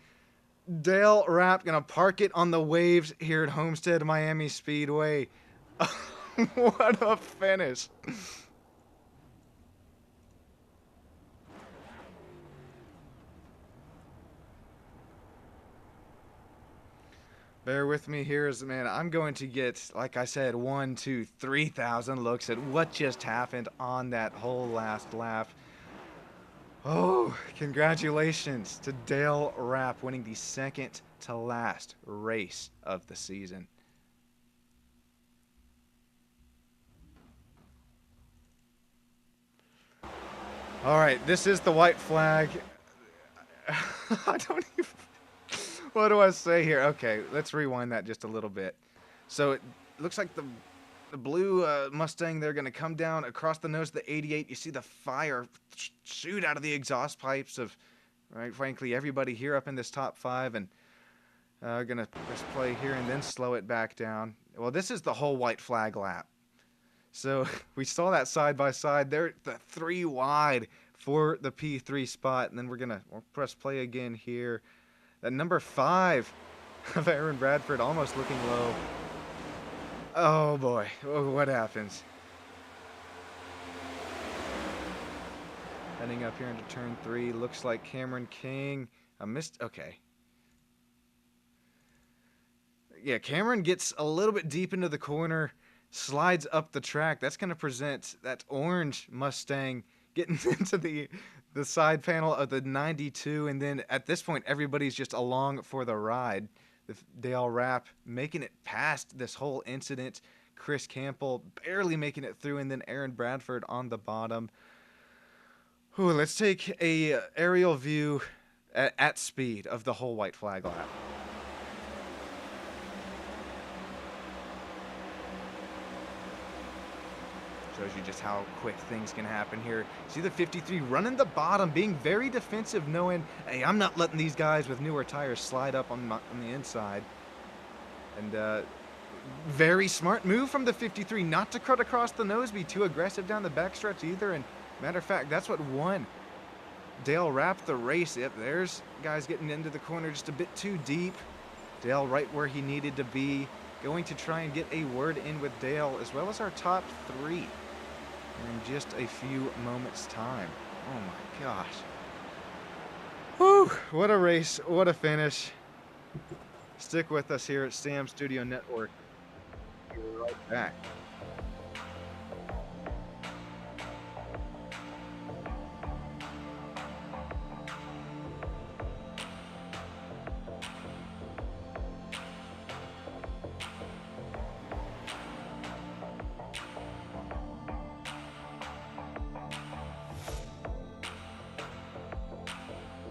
Dale Rapp gonna park it on the waves here at Homestead Miami Speedway. What a finish. Bear with me here, man. I'm going to get, like I said, 1, 2, 3,000 looks at what just happened on that whole last lap. Oh, congratulations to Dale Rapp winning the second to last race of the season. All right, this is the white flag. I don't even... What do I say here? Okay, let's rewind that just a little bit. So it looks like the blue Mustang, they're going to come down across the nose of the 88. You see the fire shoot out of the exhaust pipes of, right, frankly, everybody here up in this top 5. And going to press play here and then slow it back down. Well, this is the whole white flag lap. So we saw that side by side. They're the 3 wide for the P3 spot. And then we'll press play again here. That number 5 of Aaron Bradford almost looking low. Oh boy, what happens? Heading up here into turn 3, looks like Cameron King. Okay. Yeah, Cameron gets a little bit deep into the corner, slides up the track. That's going to present that orange Mustang getting into the side panel of the 92, and then at this point everybody's just along for the ride. Dale Rapp making it past this whole incident. Chris Campbell barely making it through, and then Aaron Bradford on the bottom. Ooh, let's take a aerial view at speed of the whole white flag lap. Shows you just how quick things can happen here. See the 53 running the bottom, being very defensive, knowing, hey, I'm not letting these guys with newer tires slide up on the inside. And very smart move from the 53, not to cut across the nose, be too aggressive down the backstretch either. And matter of fact, that's what won Dale Rapp the race. Yep, there's guys getting into the corner just a bit too deep. Dale right where he needed to be. Going to try and get a word in with Dale, as well as our top 3 in just a few moments' time. Oh my gosh. Whew, what a race, what a finish. Stick with us here at Sam Studio Network. We'll be right back.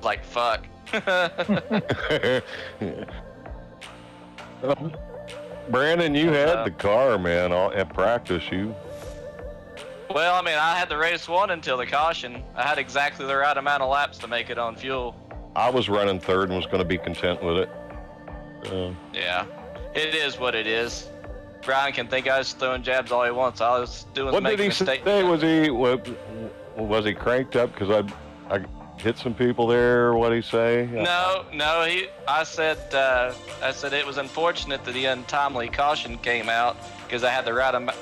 Like, fuck. Brandon, you had the car, man, at practice. Well, I mean, I had the race won until the caution. I had exactly the right amount of laps to make it on fuel. I was running 3rd and was going to be content with it. Yeah, it is what it is. Brian can think I was throwing jabs all he wants. All I was doing was making mistakes. What did he say? Was he cranked up because I hit some people there? What'd he say? No. I said it was unfortunate that the untimely caution came out because I had the right amount.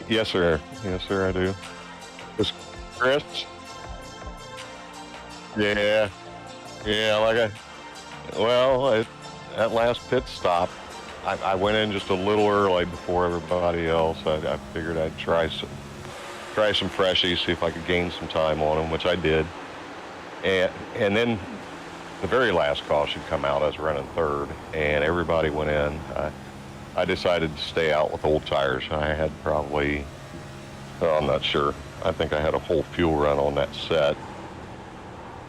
Yes, sir. Yes, sir, I do. Was Chris? Yeah. That last pit stop, I went in just a little early before everybody else. I figured I'd try some freshies, see if I could gain some time on them, which I did. And then the very last caution come out. I was running 3rd, and everybody went in. I decided to stay out with old tires. I had probably, I'm not sure. I think I had a whole fuel run on that set.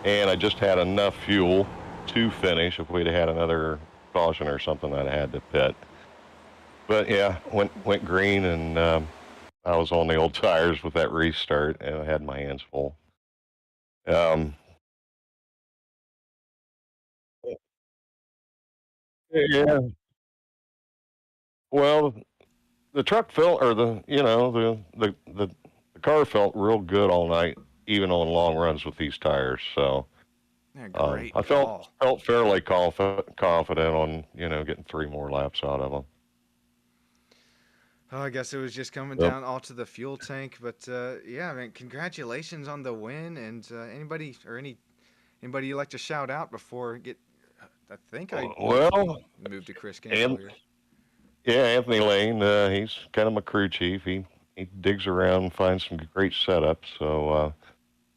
And I just had enough fuel to finish. If we'd had another caution or something, I'd had to pit. But yeah, went green, and I was on the old tires with that restart, and I had my hands full. Yeah. Well, the truck felt, or the car felt real good all night, even on long runs with these tires. So Yeah, great I felt call. felt fairly confident on getting 3 more laps out of them. Oh, I guess it was just coming Yep. down all to the fuel tank, but yeah, man, congratulations on the win. And anybody you like to shout out before get? I think I usually Well, move to Chris Campbell and here. yeah, Anthony Lane, he's kind of my crew chief. He digs around and finds some great setups. So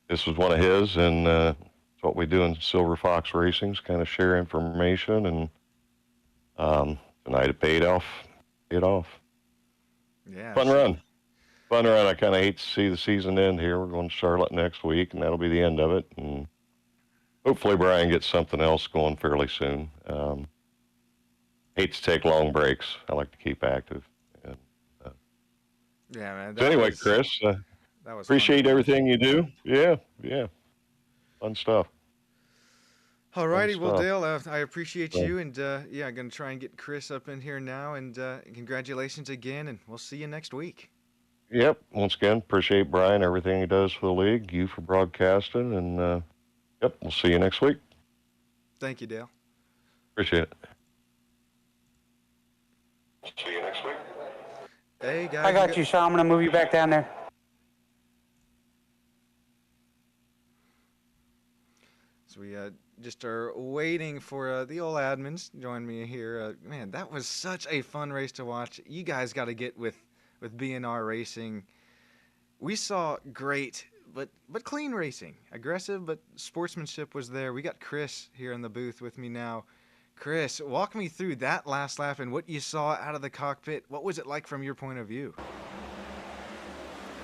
this was one of his, and it's what we do in Silver Fox Racing, is kind of share information, and tonight it paid off. Paid off. Yeah, Fun so run. Fun run. I kind of hate to see the season end here. We're going to Charlotte next week, and that'll be the end of it. And hopefully Brian gets something else going fairly soon. Hate to take long breaks. I like to keep active. And, yeah, man, so anyway, Chris, that was fun to appreciate watch. everything you do. Yeah, yeah. Fun stuff. Fun Alrighty, well, stuff. Dale, I appreciate So, you, and yeah, I'm gonna try and get Chris up in here now, and congratulations again, and we'll see you next week. yep. Once again, appreciate Brian, everything he does for the league, you for broadcasting, and yep, we'll see you next week. Thank you, Dale. Appreciate it. See you next week. Hey guys, I got you, Sean. I'm gonna move you back down there. So we just are waiting for the old admins to join me here. Man, that was such a fun race to watch. You guys got to get with BNR Racing. We saw great but clean racing, aggressive but sportsmanship was there. We got Chris here in the booth with me now. Chris, walk me through that last lap and what you saw out of the cockpit. What was it like from your point of view?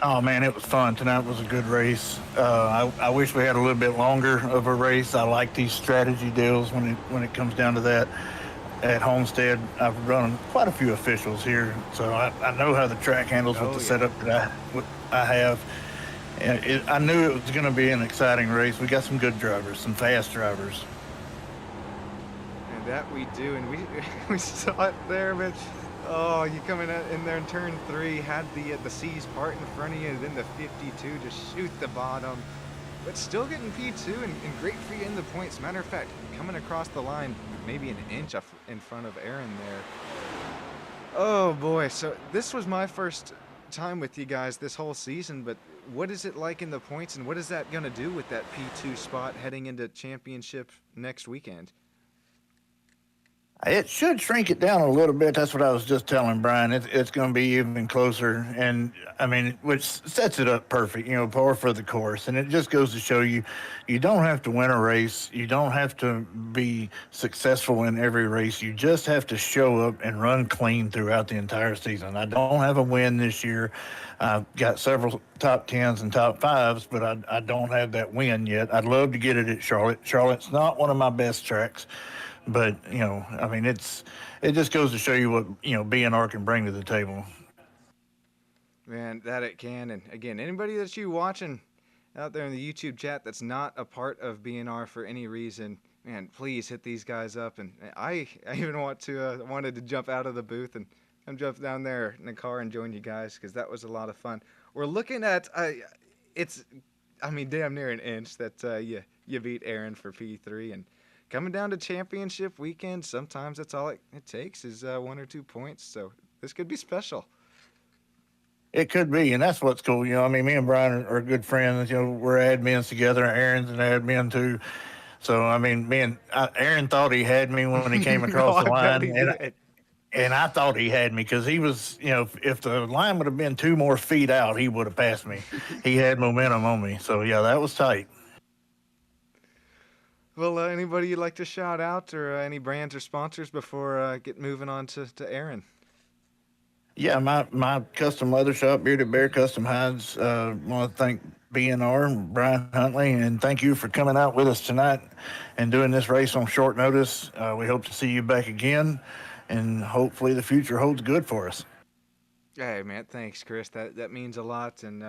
Oh man, it was fun. Tonight was a good race. I wish we had a little bit longer of a race. I like these strategy deals when it comes down to that. At Homestead, I've run quite a few officials here, so I know how the track handles with the setup that I have. And I knew it was going to be an exciting race. We got some good drivers, some fast drivers. And that we do, and we saw it there, man. Oh, you coming in there in turn 3, had the C's part in front of you, and then the 52 just shoot the bottom. But still getting P2 and great for you in the points. Matter of fact, coming across the line, maybe an inch in front of Aaron there. Oh boy, so this was my first time with you guys this whole season, but what is it like in the points, and what is that going to do with that P2 spot heading into championship next weekend? It should shrink it down a little bit. That's what I was just telling Brian. It's going to be even closer, and I mean, which sets it up perfect, par for the course. And it just goes to show you, you don't have to win a race. You don't have to be successful in every race. You just have to show up and run clean throughout the entire season. I don't have a win this year. I've got several top 10s and top 5s, but I don't have that win yet. I'd love to get it at Charlotte. Charlotte's not one of my best tracks. But, I mean, it just goes to show you what, BNR can bring to the table. Man, that it can. And again, anybody that's you watching out there in the YouTube chat that's not a part of BNR for any reason, man, please hit these guys up. And I even wanted to jump out of the booth and jump down there in the car and join you guys, because that was a lot of fun. We're looking at, damn near an inch that you beat Aaron for P3. And coming down to championship weekend, sometimes that's all it takes is 1 or 2 points. So this could be special. It could be, and that's what's cool. I mean, me and Brian are good friends. We're admins together. Aaron's an admin too. So, I mean, Aaron thought he had me when he came across the line. And I thought he had me because he was, if the line would have been 2 more feet out, he would have passed me. He had momentum on me. So, yeah, that was tight. Well, anybody you'd like to shout out, or any brands or sponsors before get moving on to Aaron? Yeah, my custom leather shop, Bearded Bear Custom Hides. Want to thank BNR, Brian Huntley, and thank you for coming out with us tonight and doing this race on short notice. We hope to see you back again, and hopefully the future holds good for us. Hey, man, thanks, Chris. That means a lot, and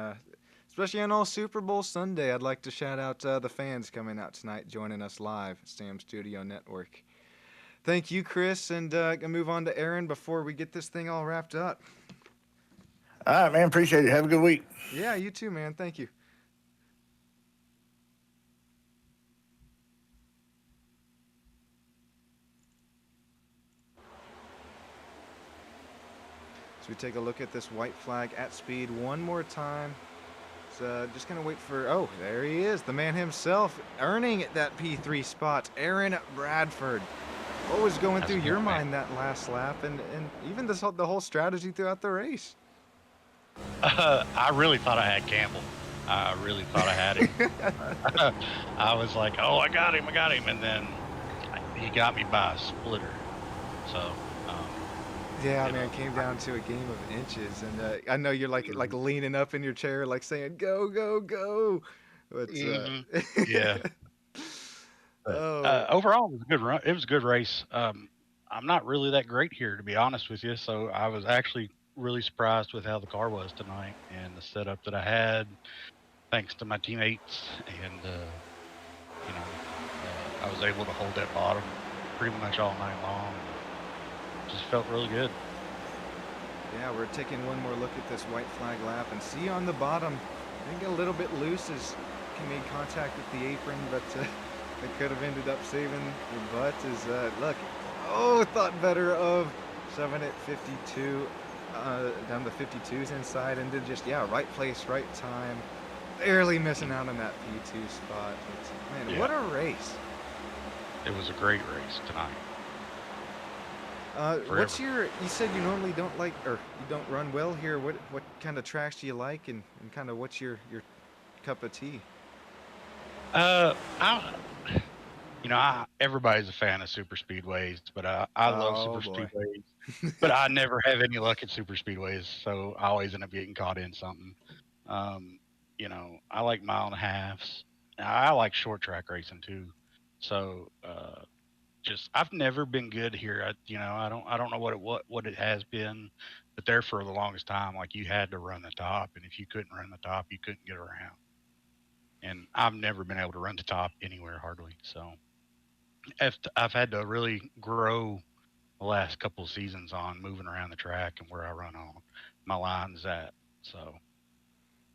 especially on all Super Bowl Sunday, I'd like to shout out the fans coming out tonight, joining us live at Sam Studio Network. thank you, Chris, and gonna move on to Aaron before we get this thing all wrapped up. All right, man. Appreciate it. Have a good week. Yeah, you too, man. Thank you. So we take a look at this white flag at speed one more time. So just gonna wait for, oh, there he is, the man himself, earning that P3 spot, Aaron Bradford. What was going through your mind that last lap, and even the whole strategy throughout the race? I really thought I had Campbell. I really thought I had him. I was like, oh, I got him, and then he got me by a splitter. So, yeah, man, it came down to a game of inches, and I know you're like leaning up in your chair, like saying, "Go, go, go!" But yeah. But, overall, it was a good run. It was a good race. I'm not really that great here, to be honest with you. So I was actually really surprised with how the car was tonight and the setup that I had, thanks to my teammates. And I was able to hold that bottom pretty much all night long. Just felt really good. Yeah, we're taking one more look at this white flag lap, and see on the bottom, I think a little bit loose as he made contact with the apron, but it could have ended up saving your butt. Is look, thought better of 7 at 52, down the 52s inside, and then just right place, right time, barely missing out on that P2 spot. But, man, what a race! It was a great race tonight. What's your? You said you normally don't like, or you don't run well here. What kind of tracks do you like, and kind of what's your cup of tea? Everybody's a fan of super speedways, but I love super speedways. But I never have any luck at super speedways, so I always end up getting caught in something. I like mile and a halves. I like short track racing too. So I've never been good here. I don't know what it has been, but there for the longest time, like you had to run the top, and if you couldn't run the top, you couldn't get around. And I've never been able to run the top anywhere hardly. So I've had to really grow the last couple of seasons on moving around the track and where I run on my lines at. So.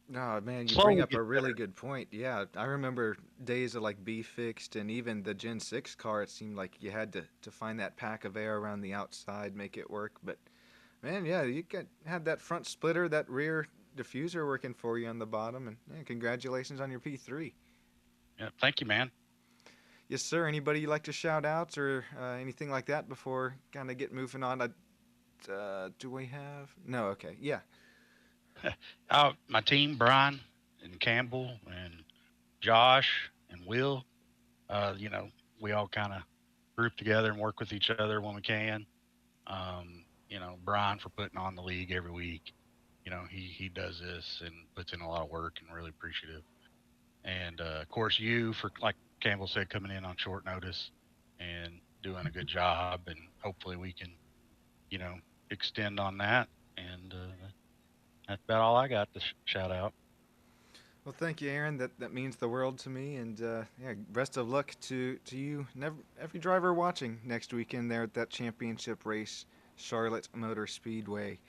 No, man, you bring up a really good point. Yeah, I remember days of like B fixed, and even the Gen 6 car, it seemed like you had to find that pack of air around the outside, make it work. But man, yeah, you had that front splitter, that rear diffuser working for you on the bottom, and congratulations on your P3. Yeah, thank you, man. Yes, sir. Anybody you'd like to shout out or anything like that before kind of get moving on? Do we have? No, okay, yeah. My team, Brian and Campbell and Josh and Will, we all kind of group together and work with each other when we can. Brian for putting on the league every week. He does this and puts in a lot of work, and really appreciative. And of course, you for, like Campbell said, coming in on short notice and doing a good job, and hopefully we can, extend on that. And that's about all I got to shout out. Well, thank you, Aaron. That means the world to me, and best of luck to you, every driver watching next weekend there at that championship race, Charlotte Motor Speedway.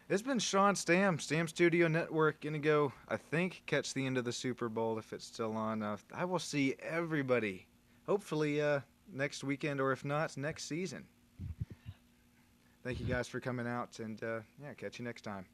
It's been Sean Stam Studio Network, gonna go, I think, catch the end of the Super Bowl if it's still on. I will see everybody, hopefully next weekend, or if not, next season. Thank you guys for coming out, and catch you next time.